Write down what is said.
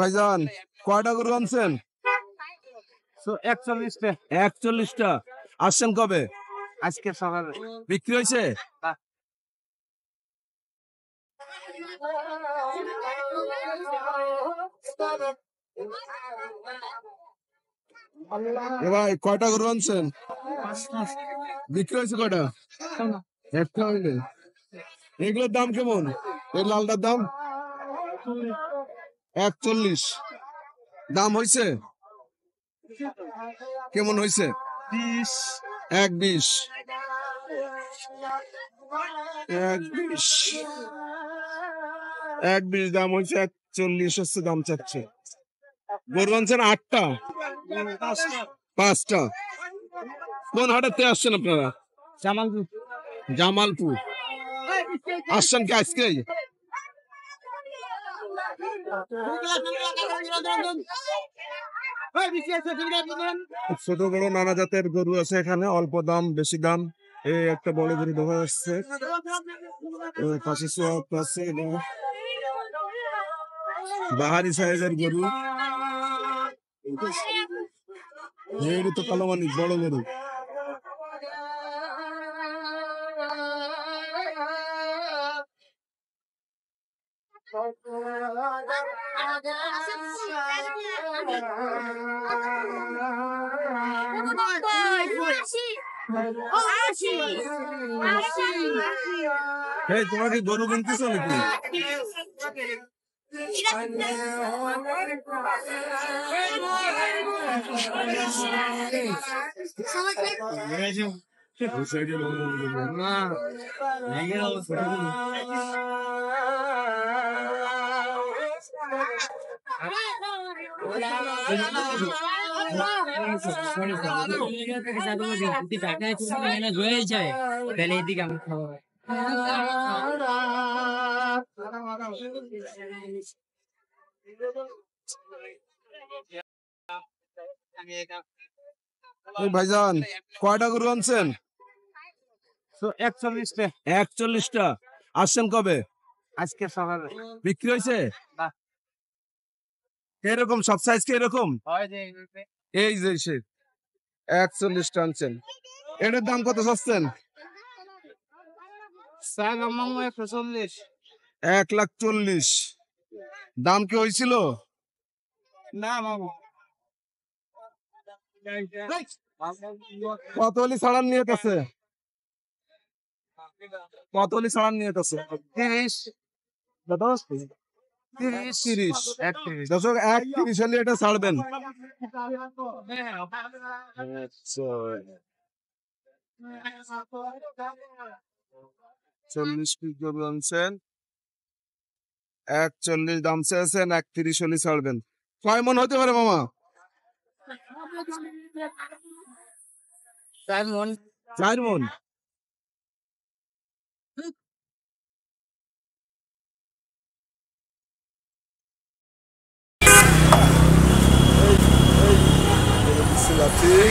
ভাইজান কয়টা গরু আনছেন? 41টা। আসছেন কবে? আজকে সকালে। বিক্রি হয়েছে? ভাই কয়টা গরু আনছেন? বিক্রি হয়েছে কয়টা? একটা হইলে। এগুলোর দাম কেমন? এই লালটার দাম 41। দাম হয়েছে কেমন হয়েছে? 120 দাম হয়েছে। 41 হচ্ছে দাম চাচ্ছে। গরু আনছেন 8টা, 5টা। কোন হাটেতে আসছেন আপনারা? জামালপুর। আসছেন কি আজকে? ছোট বড় নানা জাতের গরু আছে এখানে, অল্প দাম বেশি দাম। এই একটা বড় গরু দেখা যাচ্ছে, পাশে আছে বাহারি সাইজের গরু। এই তো কালো মানিক বড় গরু। তোমার কি গরু কিনতেছো নাকি? ভাইজান কয়টা গরু আনছেন? 41টা। আসছেন কবে? আজকে সকালে। বিক্রি হয়েছে? এরকম সব সাইজ কি এরকম? এই যে 41টা আনছেন। এটার দাম কত চাচ্ছেন? 1,40,000। দাম কি হয়েছিল? না মামা। কত হলি ছাড়ার নিয়ত আছে? কত হলি ছাড়ার নিয়ত আছে? 30। 30। দর্শক 31 হলে এটা ছাড়বেন। 40 পিস গরু আনছেন, 41 দাম চেয়েছেন, 31 হলে ছাড়বেন। কয় মন হতে পারে মামা? 4 মণ। 4 মন। এই